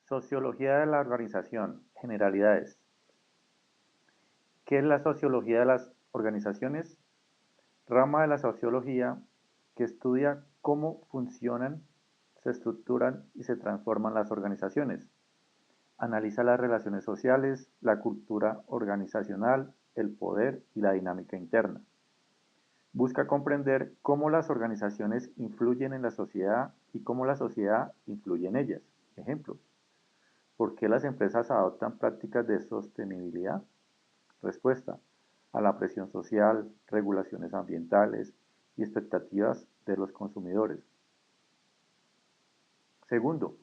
Sociología de la organización. Generalidades. ¿Qué es la sociología de las organizaciones? Rama de la sociología que estudia cómo funcionan, se estructuran y se transforman las organizaciones. Analiza las relaciones sociales, la cultura organizacional, el poder y la dinámica interna. Busca comprender cómo las organizaciones influyen en la sociedad y cómo la sociedad influye en ellas. Ejemplos. ¿Por qué las empresas adoptan prácticas de sostenibilidad? Respuesta: a la presión social, regulaciones ambientales y expectativas de los consumidores. Segundo,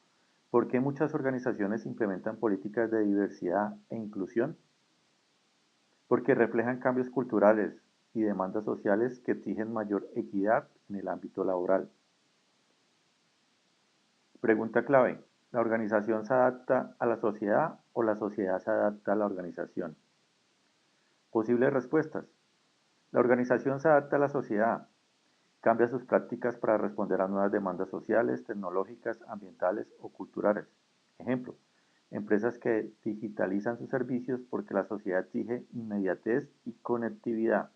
¿por qué muchas organizaciones implementan políticas de diversidad e inclusión? Porque reflejan cambios culturales y demandas sociales que exigen mayor equidad en el ámbito laboral. Pregunta clave: ¿la organización se adapta a la sociedad o la sociedad se adapta a la organización? Posibles respuestas: la organización se adapta a la sociedad, cambia sus prácticas para responder a nuevas demandas sociales, tecnológicas, ambientales o culturales. Ejemplo: empresas que digitalizan sus servicios porque la sociedad exige inmediatez y conectividad.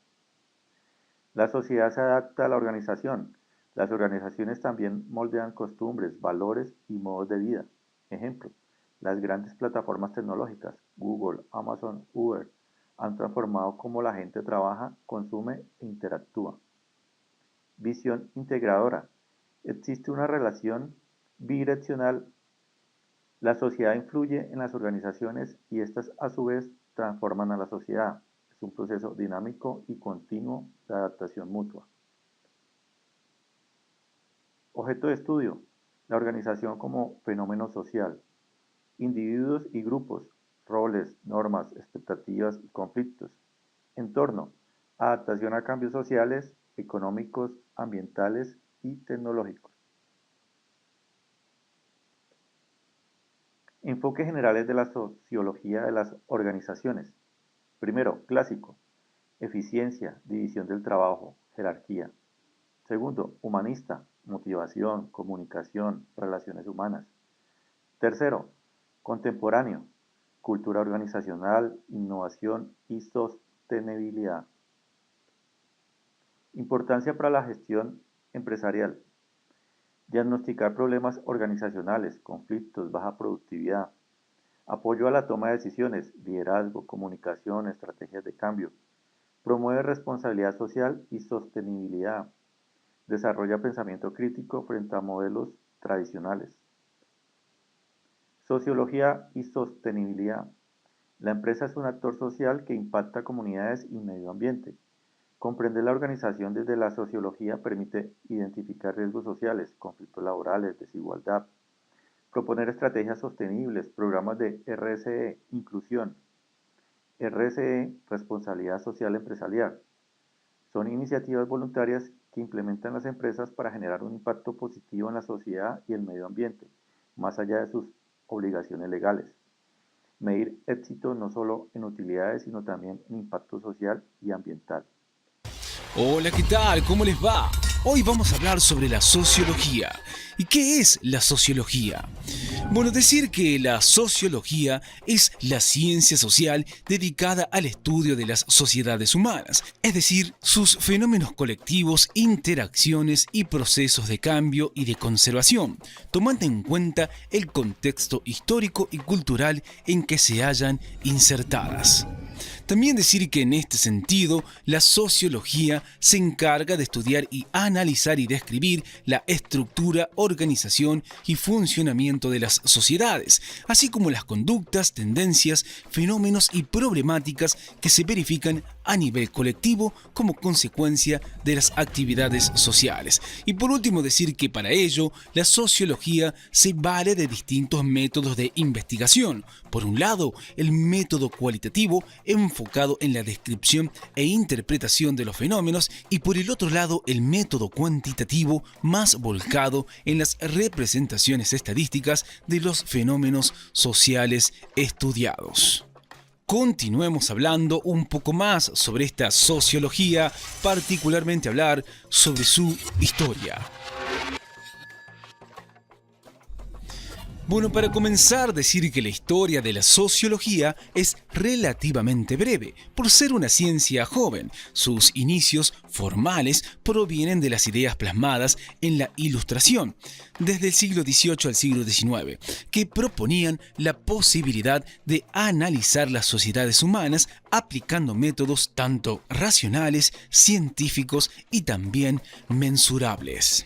La sociedad se adapta a la organización. Las organizaciones también moldean costumbres, valores y modos de vida. Ejemplo: las grandes plataformas tecnológicas, Google, Amazon, Uber, han transformado cómo la gente trabaja, consume e interactúa. Visión integradora. Existe una relación bidireccional. La sociedad influye en las organizaciones y estas a su vez transforman a la sociedad. Es un proceso dinámico y continuo de adaptación mutua. Objeto de estudio: la organización como fenómeno social. Individuos y grupos, roles, normas, expectativas y conflictos. Entorno: adaptación a cambios sociales, económicos, ambientales y tecnológicos. Enfoques generales de la sociología de las organizaciones. Primero, clásico: eficiencia, división del trabajo, jerarquía. Segundo, humanista: motivación, comunicación, relaciones humanas. Tercero, contemporáneo: cultura organizacional, innovación y sostenibilidad. Importancia para la gestión empresarial: diagnosticar problemas organizacionales, conflictos, baja productividad. Apoyo a la toma de decisiones, liderazgo, comunicación, estrategias de cambio. Promueve responsabilidad social y sostenibilidad. Desarrolla pensamiento crítico frente a modelos tradicionales. Sociología y sostenibilidad. La empresa es un actor social que impacta comunidades y medio ambiente. Comprender la organización desde la sociología permite identificar riesgos sociales, conflictos laborales, desigualdad. Proponer estrategias sostenibles, programas de RSE, inclusión. RSE, responsabilidad social empresarial. Son iniciativas voluntarias que implementan las empresas para generar un impacto positivo en la sociedad y el medio ambiente, más allá de sus obligaciones legales. Medir éxito no solo en utilidades, sino también en impacto social y ambiental. Hola, ¿qué tal? ¿Cómo les va? Hoy vamos a hablar sobre la sociología. ¿Y qué es la sociología? Bueno, decir que la sociología es la ciencia social dedicada al estudio de las sociedades humanas, es decir, sus fenómenos colectivos, interacciones y procesos de cambio y de conservación, tomando en cuenta el contexto histórico y cultural en que se hallan insertadas. También decir que en este sentido, la sociología se encarga de estudiar y analizar y describir la estructura, organización y funcionamiento de las sociedades, así como las conductas, tendencias, fenómenos y problemáticas que se verifican a nivel colectivo como consecuencia de las actividades sociales. Y por último decir que para ello, la sociología se vale de distintos métodos de investigación. Por un lado, el método cualitativo enfocado en la descripción e interpretación de los fenómenos y por el otro lado el método cuantitativo más volcado en las representaciones estadísticas de los fenómenos sociales estudiados. Continuemos hablando un poco más sobre esta sociología, particularmente hablar sobre su historia. Bueno, para comenzar, decir que la historia de la sociología es relativamente breve, por ser una ciencia joven. Sus inicios formales provienen de las ideas plasmadas en la Ilustración, desde el siglo XVIII al siglo XIX, que proponían la posibilidad de analizar las sociedades humanas aplicando métodos tanto racionales, científicos y también mensurables.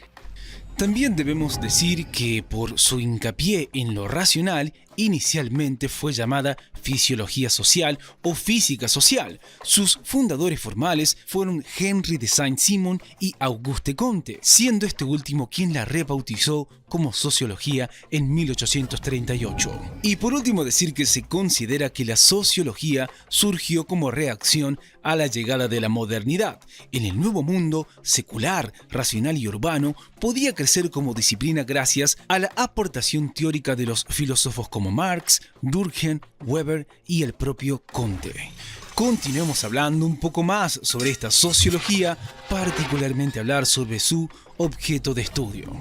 También debemos decir que por su hincapié en lo racional, inicialmente fue llamada fisiología social o física social. Sus fundadores formales fueron Henry de Saint-Simon y Auguste Comte, siendo este último quien la rebautizó como sociología en 1838. Y por último decir que se considera que la sociología surgió como reacción a la llegada de la modernidad. En el nuevo mundo secular, racional y urbano podía crecer como disciplina gracias a la aportación teórica de los filósofos como Marx, Durkheim, Weber y el propio Comte. Continuemos hablando un poco más sobre esta sociología, particularmente hablar sobre su objeto de estudio.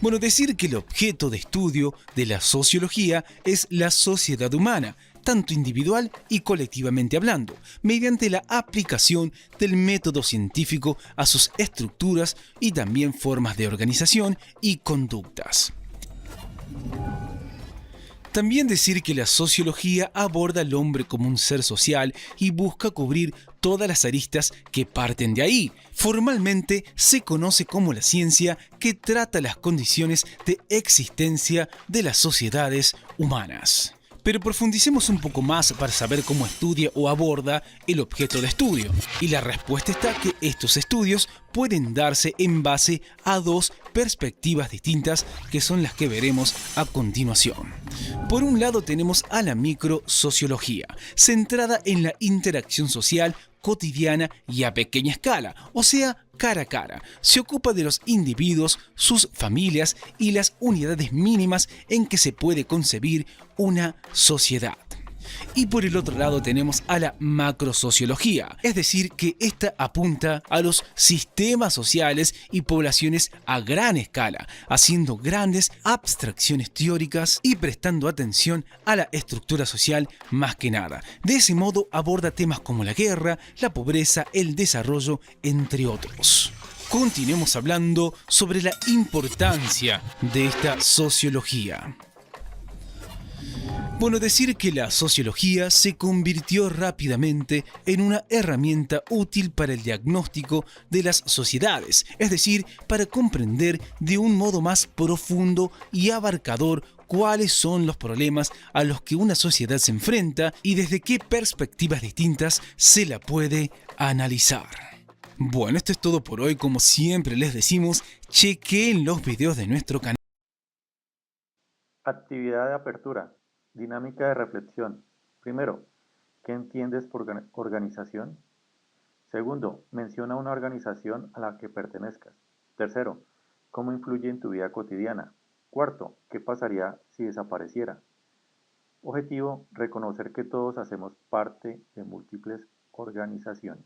Bueno, decir que el objeto de estudio de la sociología es la sociedad humana, tanto individual y colectivamente hablando, mediante la aplicación del método científico a sus estructuras y también formas de organización y conductas. También decir que la sociología aborda al hombre como un ser social y busca cubrir todas las aristas que parten de ahí. Formalmente se conoce como la ciencia que trata las condiciones de existencia de las sociedades humanas. Pero profundicemos un poco más para saber cómo estudia o aborda el objeto de estudio. Y la respuesta está que estos estudios pueden darse en base a dos perspectivas distintas que son las que veremos a continuación. Por un lado tenemos a la microsociología, centrada en la interacción social cotidiana y a pequeña escala, o sea, cara a cara. Se ocupa de los individuos, sus familias y las unidades mínimas en que se puede concebir una sociedad. Y por el otro lado tenemos a la macrosociología, es decir, que esta apunta a los sistemas sociales y poblaciones a gran escala, haciendo grandes abstracciones teóricas y prestando atención a la estructura social más que nada. De ese modo aborda temas como la guerra, la pobreza, el desarrollo, entre otros. Continuemos hablando sobre la importancia de esta sociología. Bueno, decir que la sociología se convirtió rápidamente en una herramienta útil para el diagnóstico de las sociedades, es decir, para comprender de un modo más profundo y abarcador cuáles son los problemas a los que una sociedad se enfrenta y desde qué perspectivas distintas se la puede analizar. Bueno, esto es todo por hoy. Como siempre les decimos, chequen los videos de nuestro canal. Actividad de apertura. Dinámica de reflexión. Primero, ¿qué entiendes por organización? Segundo, menciona una organización a la que pertenezcas. Tercero, ¿cómo influye en tu vida cotidiana? Cuarto, ¿qué pasaría si desapareciera? Objetivo, reconocer que todos hacemos parte de múltiples organizaciones.